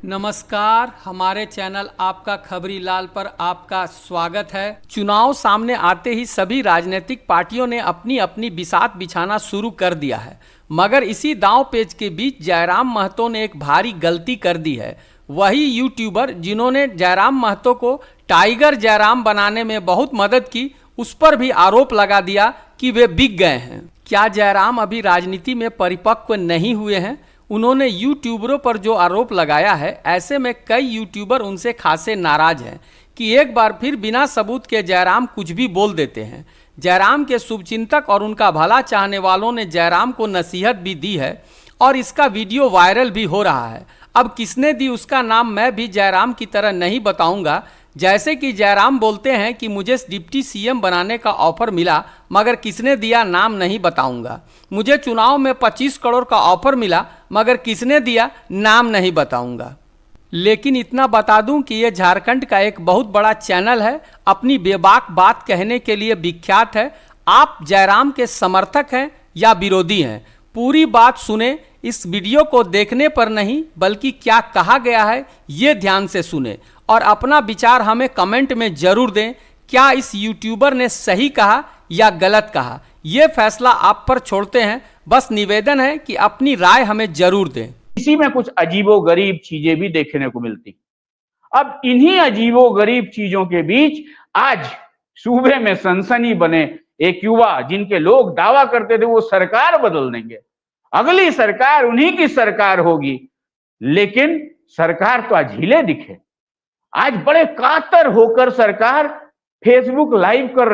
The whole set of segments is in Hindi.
नमस्कार, हमारे चैनल आपका खबरी लाल पर आपका स्वागत है। चुनाव सामने आते ही सभी राजनीतिक पार्टियों ने अपनी अपनी बिसात बिछाना शुरू कर दिया है, मगर इसी दांव पेच के बीच जयराम महतो ने एक भारी गलती कर दी है। वही यूट्यूबर जिन्होंने जयराम महतो को टाइगर जयराम बनाने में बहुत मदद की, उस पर भी आरोप लगा दिया कि वे बिक गए हैं। क्या जयराम अभी राजनीति में परिपक्व नहीं हुए हैं? उन्होंने यूट्यूबरों पर जो आरोप लगाया है, ऐसे में कई यूट्यूबर उनसे खासे नाराज हैं कि एक बार फिर बिना सबूत के जयराम कुछ भी बोल देते हैं। जयराम के शुभचिंतक और उनका भला चाहने वालों ने जयराम को नसीहत भी दी है और इसका वीडियो वायरल भी हो रहा है। अब किसने दी उसका नाम मैं भी जयराम की तरह नहीं बताऊंगा। जैसे कि जयराम बोलते हैं कि मुझे डिप्टी सीएम बनाने का ऑफर मिला, मगर किसने दिया नाम नहीं बताऊंगा। मुझे चुनाव में 25 करोड़ का ऑफर मिला, मगर किसने दिया नाम नहीं बताऊंगा। लेकिन इतना बता दूं कि यह झारखंड का एक बहुत बड़ा चैनल है, अपनी बेबाक बात कहने के लिए विख्यात है। आप जयराम के समर्थक हैं या विरोधी हैं, पूरी बात सुने। इस वीडियो को देखने पर नहीं, बल्कि क्या कहा गया है ये ध्यान से सुने और अपना विचार हमें कमेंट में जरूर दें। क्या इस यूट्यूबर ने सही कहा या गलत कहा, ये फैसला आप पर छोड़ते हैं। बस निवेदन है कि अपनी राय हमें जरूर दें। इसी में कुछ अजीबोगरीब चीजें भी देखने को मिलती। अब इन्हीं अजीबोगरीब चीजों के बीच आज सूबे में सनसनी बने एक युवा, जिनके लोग दावा करते थे वो सरकार बदल देंगे, अगली सरकार उन्हीं की सरकार होगी, लेकिन सरकार तो आज हिले दिखे। आज बड़े कातर होकर सरकार फेसबुक लाइव कर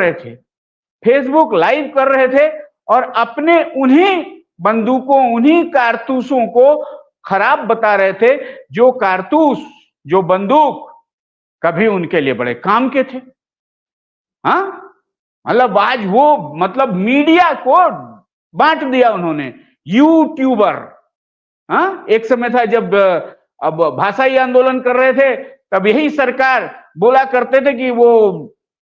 रहे थे, और अपने उन्हीं बंदूकों, उन्हीं कारतूसों को खराब बता रहे थे, जो कारतूस, जो बंदूक कभी उनके लिए बड़े काम के थे। हाँ, मतलब आज वो मीडिया को बांट दिया उन्होंने। यूट्यूबर, हाँ, एक समय था जब अब भाषाई आंदोलन कर रहे थे, तब यही सरकार बोला करते थे कि वो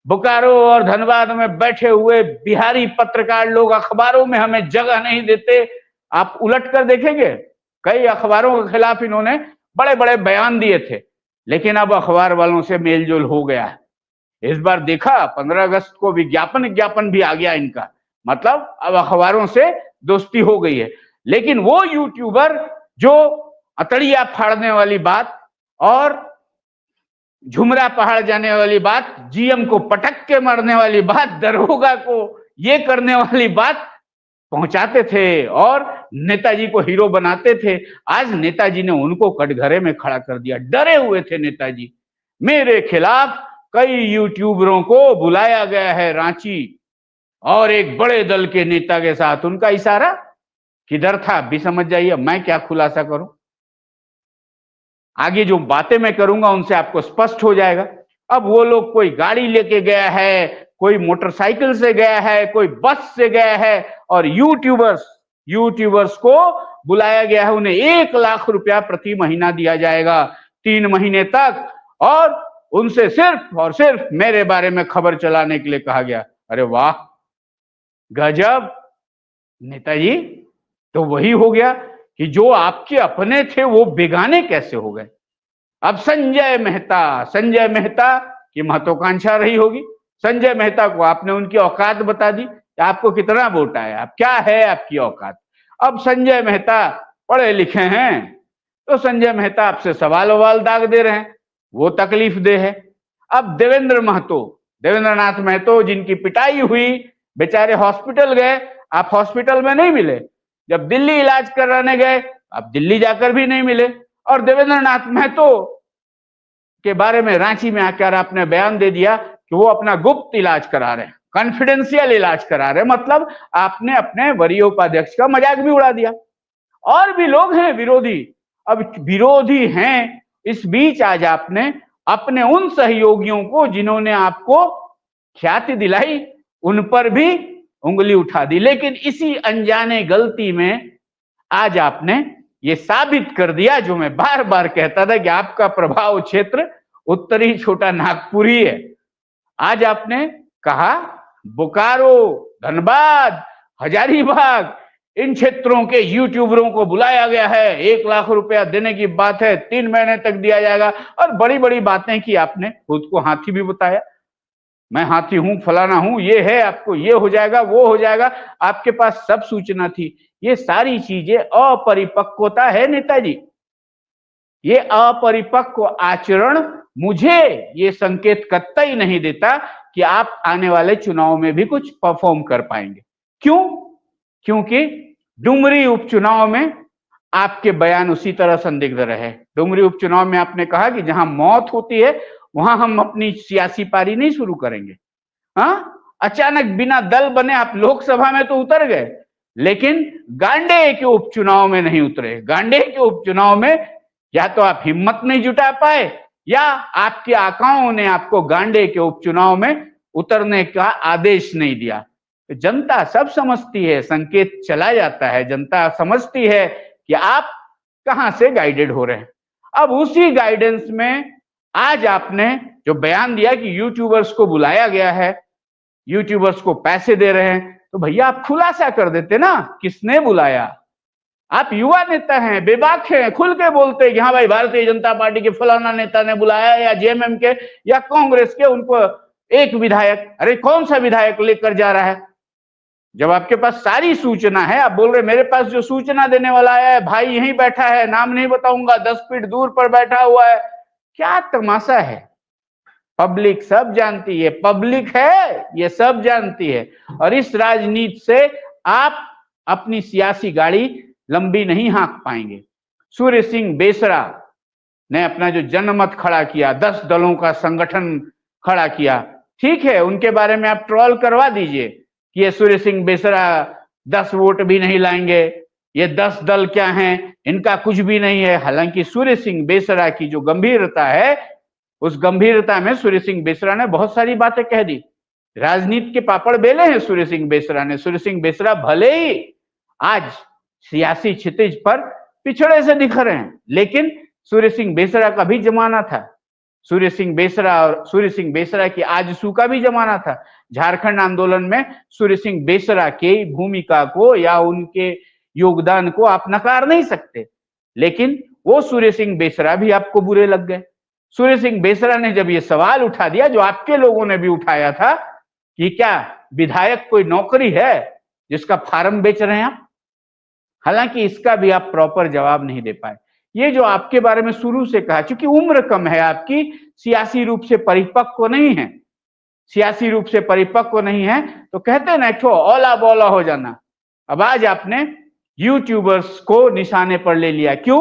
बोकारो और धनबाद में बैठे हुए बिहारी पत्रकार लोग अखबारों में हमें जगह नहीं देते। आप उलट कर देखेंगे, कई अखबारों के खिलाफ इन्होंने बड़े बड़े बयान दिए थे, लेकिन अब अखबार वालों से मेलजोल हो गया है। इस बार देखा 15 अगस्त को विज्ञापन भी आ गया इनका, मतलब अब अखबारों से दोस्ती हो गई है। लेकिन वो यूट्यूबर जो अतड़िया फाड़ने वाली बात और झुमरा पहाड़ जाने वाली बात, जीएम को पटक के मारने वाली बात, दरोगा को ये करने वाली बात पहुंचाते थे और नेताजी को हीरो बनाते थे, आज नेताजी ने उनको कटघरे में खड़ा कर दिया। डरे हुए थे नेताजी। मेरे खिलाफ कई यूट्यूबरों को बुलाया गया है रांची, और एक बड़े दल के नेता के साथ। उनका इशारा किधर था भी समझ जाइए, मैं क्या खुलासा करूं। आगे जो बातें मैं करूंगा उनसे आपको स्पष्ट हो जाएगा। अब वो लोग कोई गाड़ी लेके गया है, कोई मोटरसाइकिल से गया है, कोई बस से गया है, और यूट्यूबर्स को बुलाया गया है। उन्हें 1 लाख रुपया प्रति महीना दिया जाएगा 3 महीने तक, और उनसे सिर्फ और सिर्फ मेरे बारे में खबर चलाने के लिए कहा गया। अरे वाह, गजब नेताजी। तो वही हो गया कि जो आपके अपने थे वो बेगाने कैसे हो गए। अब संजय मेहता की महत्वाकांक्षा रही होगी। संजय मेहता को आपने उनकी औकात बता दी, आपको कितना वोट आया, आप क्या है आपकी औकात। अब संजय मेहता पढ़े लिखे हैं, तो संजय मेहता आपसे सवाल दाग दे रहे हैं, वो तकलीफ दे है। अब देवेंद्रनाथ महतो जिनकी पिटाई हुई, बेचारे हॉस्पिटल गए, आप हॉस्पिटल में नहीं मिले। जब दिल्ली इलाज कराने गए, अब दिल्ली जाकर भी नहीं मिले। और देवेंद्रनाथ महतो के बारे में रांची में आकर आपने बयान दे दिया कि वो अपना गुप्त इलाज करा रहे हैं, कॉन्फिडेंशियल इलाज करा रहे हैं। मतलब आपने अपने वरीय उपाध्यक्ष का मजाक भी उड़ा दिया। और भी लोग हैं विरोधी, अब विरोधी हैं। इस बीच आज आपने अपने उन सहयोगियों को जिन्होंने आपको ख्याति दिलाई, उन पर भी उंगली उठा दी। लेकिन इसी अनजाने गलती में आज आपने ये साबित कर दिया, जो मैं बार बार कहता था कि आपका प्रभाव क्षेत्र उत्तरी छोटा नागपुर ही है। आज आपने कहा बोकारो, धनबाद, हजारीबाग, इन क्षेत्रों के यूट्यूबरों को बुलाया गया है, 1 लाख रुपया देने की बात है, 3 महीने तक दिया जाएगा, और बड़ी बड़ी बातें की आपने, खुद को हाथी भी बताया, मैं हाथी हूं, फलाना हूं, ये है, आपको ये हो जाएगा, वो हो जाएगा, आपके पास सब सूचना थी। ये सारी चीजें अपरिपक्वता है नेताजी। ये अपरिपक्व आचरण मुझे ये संकेत कतई नहीं देता कि आप आने वाले चुनाव में भी कुछ परफॉर्म कर पाएंगे। क्यों? क्योंकि डुमरी उपचुनाव में आपके बयान उसी तरह संदिग्ध रहे। डुमरी उपचुनाव में आपने कहा कि जहां मौत होती है वहां हम अपनी सियासी पारी नहीं शुरू करेंगे। हाँ, अचानक बिना दल बने आप लोकसभा में तो उतर गए, लेकिन गांडे के उपचुनाव में नहीं उतरे। गांडे के उपचुनाव में या तो आप हिम्मत नहीं जुटा पाए, या आपके आकाओं ने आपको गांडे के उपचुनाव में उतरने का आदेश नहीं दिया। जनता सब समझती है, संकेत चला जाता है, जनता समझती है कि आप कहां से गाइडेड हो रहे हैं। अब उसी गाइडेंस में आज आपने जो बयान दिया कि यूट्यूबर्स को बुलाया गया है, यूट्यूबर्स को पैसे दे रहे हैं, तो भैया आप खुलासा कर देते ना, किसने बुलाया। आप युवा नेता हैं, बेबाक हैं, खुल के बोलते हैं कि हाँ भाई भारतीय जनता पार्टी के फलाना नेता ने बुलाया, या जेएमएम के या कांग्रेस के, उनको एक विधायक, अरे कौन सा विधायक लेकर जा रहा है। जब आपके पास सारी सूचना है, आप बोल रहे मेरे पास जो सूचना देने वाला है भाई यहीं बैठा है, नाम नहीं बताऊंगा, 10 फीट दूर पर बैठा हुआ है। क्या तमाशा है। पब्लिक सब जानती है, पब्लिक है ये सब जानती है, और इस राजनीति से आप अपनी सियासी गाड़ी लंबी नहीं हाँक पाएंगे। सूर्य सिंह बेसरा ने अपना जो जनमत खड़ा किया, 10 दलों का संगठन खड़ा किया, ठीक है, उनके बारे में आप ट्रोल करवा दीजिए कि ये सूर्य सिंह बेसरा 10 वोट भी नहीं लाएंगे, ये 10 दल क्या हैं, इनका कुछ भी नहीं है। हालांकि सूर्य सिंह बेसरा की जो गंभीरता है, उस गंभीरता में सूर्य सिंह बेसरा ने बहुत सारी बातें कह दी। राजनीति के पापड़ बेले हैं सूर्य सिंह बेसरा ने। सूर्य सिंह बेसरा भले ही आज सियासी क्षितिज पर पिछड़े से दिख रहे हैं, लेकिन सूर्य सिंह बेसरा का भी जमाना था। सूर्य सिंह बेसरा और सूर्य सिंह बेसरा की आजसू का भी जमाना था। झारखंड आंदोलन में सूर्य सिंह बेसरा की भूमिका को या उनके योगदान को आप नकार नहीं सकते, लेकिन वो सूर्य सिंह बेसरा भी आपको बुरे लग गए। सूर्य सिंह बेसरा ने जब ये सवाल उठा दिया, जो आपके लोगों ने भी उठाया था, कि क्या विधायक कोई नौकरी है जिसका फार्म बेच रहे हैं आप, हालांकि इसका भी आप प्रॉपर जवाब नहीं दे पाए। ये जो आपके बारे में शुरू से कहा, चूंकि उम्र कम है आपकी, सियासी रूप से परिपक्व नहीं है, सियासी रूप से परिपक्व नहीं है, तो कहते ना एक ओला बोला हो जाना। अब आज आपने यूट्यूबर्स को निशाने पर ले लिया। क्यों?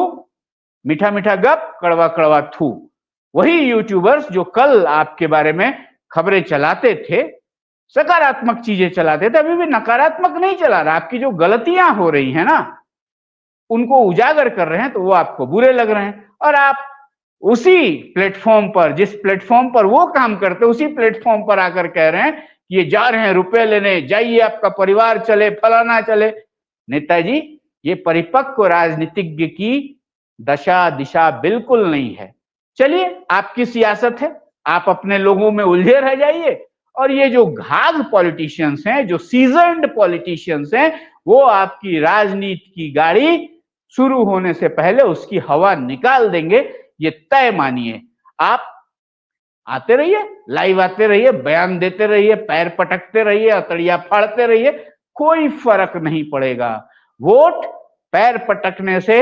मीठा मीठा गप, कड़वा कड़वा थू। वही यूट्यूबर्स जो कल आपके बारे में खबरें चलाते थे, सकारात्मक चीजें चलाते थे, अभी भी नकारात्मक नहीं चला रहा। आपकी जो गलतियां हो रही है ना, उनको उजागर कर रहे हैं, तो वो आपको बुरे लग रहे हैं। और आप उसी प्लेटफॉर्म पर, जिस प्लेटफॉर्म पर वो काम करते, उसी प्लेटफॉर्म पर आकर कह रहे हैं कि ये जा रहे हैं रुपए लेने, जाइए आपका परिवार चले, फलाना चले। नेताजी, ये परिपक्व राजनीतिज्ञ की दशा दिशा बिल्कुल नहीं है। चलिए, आपकी सियासत है, आप अपने लोगों में उलझे रह जाइए, और ये जो घाघ पॉलिटिशियंस हैं, जो सीजन्ड पॉलिटिशियंस हैं, वो आपकी राजनीति की गाड़ी शुरू होने से पहले उसकी हवा निकाल देंगे, ये तय मानिए। आप आते रहिए, लाइव आते रहिए, बयान देते रहिए, पैर पटकते रहिए, अतड़िया फाड़ते रहिए, कोई फर्क नहीं पड़ेगा। वोट पैर पटकने से,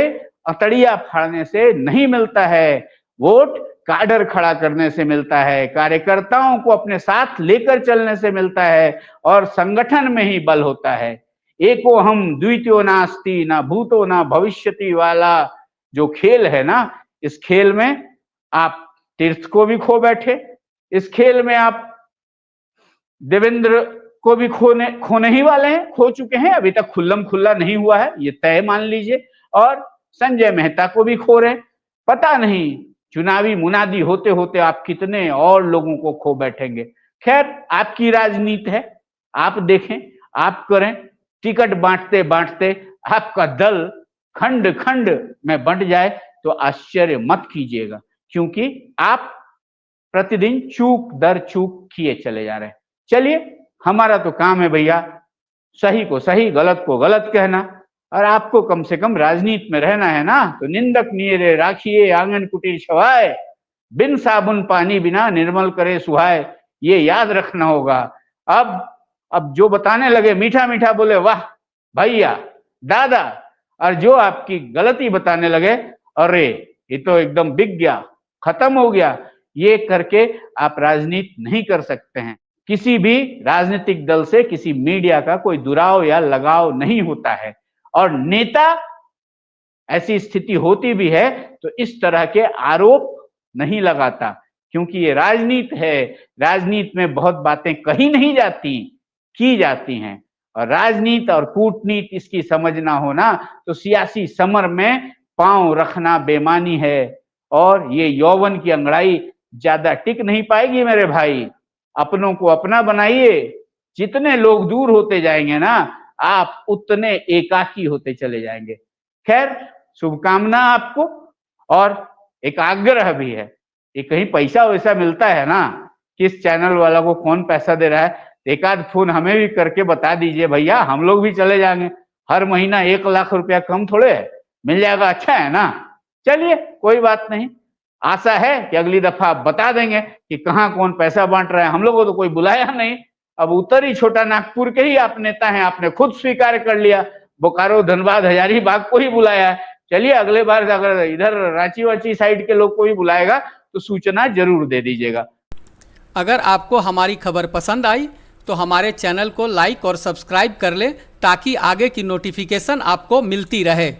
अतड़िया फाड़ने से नहीं मिलता है, वोट काडर खड़ा करने से मिलता है, कार्यकर्ताओं को अपने साथ लेकर चलने से मिलता है, और संगठन में ही बल होता है। एको हम द्वितीयो नास्ति ना भूतो ना भविष्यति वाला जो खेल है ना, इस खेल में आप तीर्थ को भी खो बैठे, इस खेल में आप देवेंद्र को भी खोने ही वाले हैं, खो चुके हैं, अभी तक खुल्लम खुल्ला नहीं हुआ है, ये तय मान लीजिए, और संजय मेहता को भी खो रहे। पता नहीं चुनावी मुनादी होते होते आप कितने और लोगों को खो बैठेंगे। खैर, आपकी राजनीति है, आप देखें, आप करें। टिकट बांटते बांटते आपका दल खंड खंड में बंट जाए तो आश्चर्य मत कीजिएगा, क्योंकि आप प्रतिदिन चूक दर चूक किए चले जा रहे हैं। चलिए, हमारा तो काम है भैया, सही को सही, गलत को गलत कहना। और आपको कम से कम राजनीति में रहना है ना, तो निंदक नियरे राखिए आंगन कुटीर छवाए, बिन साबुन पानी बिना निर्मल करे सुहाए। ये याद रखना होगा। अब जो बताने लगे मीठा मीठा बोले वाह भैया दादा, और जो आपकी गलती बताने लगे अरे ये तो एकदम बिक गया, खत्म हो गया, ये करके आप राजनीति नहीं कर सकते हैं। किसी भी राजनीतिक दल से किसी मीडिया का कोई दुराव या लगाव नहीं होता है, और नेता ऐसी स्थिति होती भी है तो इस तरह के आरोप नहीं लगाता, क्योंकि ये राजनीति है। राजनीति में बहुत बातें कही नहीं जाती, की जाती हैं, और राजनीति और कूटनीति इसकी समझ ना होना तो सियासी समर में पांव रखना बेमानी है, और ये यौवन की अंगड़ाई ज्यादा टिक नहीं पाएगी मेरे भाई। अपनों को अपना बनाइए, जितने लोग दूर होते जाएंगे ना आप उतने एकाकी होते चले जाएंगे। खैर, शुभकामना आपको, और एक आग्रह भी है, ये कहीं पैसा वैसा मिलता है ना, किस चैनल वाला को कौन पैसा दे रहा है, एक आध फोन हमें भी करके बता दीजिए भैया, हम लोग भी चले जाएंगे। हर महीना 1 लाख रुपया कम थोड़े है, मिल जाएगा, अच्छा है ना। चलिए कोई बात नहीं, आशा है कि अगली दफा आप बता देंगे कि कहाँ कौन पैसा बांट रहा है। हम लोग को तो कोई बुलाया नहीं, अब उत्तर ही छोटा नागपुर के ही आप नेता हैं, आपने खुद स्वीकार कर लिया, बोकारो धनबाद हजारीबाग को ही बुलाया है। चलिए अगले बार अगर इधर रांची वाची साइड के लोग को भी बुलाएगा तो सूचना जरूर दे दीजिएगा। अगर आपको हमारी खबर पसंद आई तो हमारे चैनल को लाइक और सब्सक्राइब कर लें, ताकि आगे की नोटिफिकेशन आपको मिलती रहे।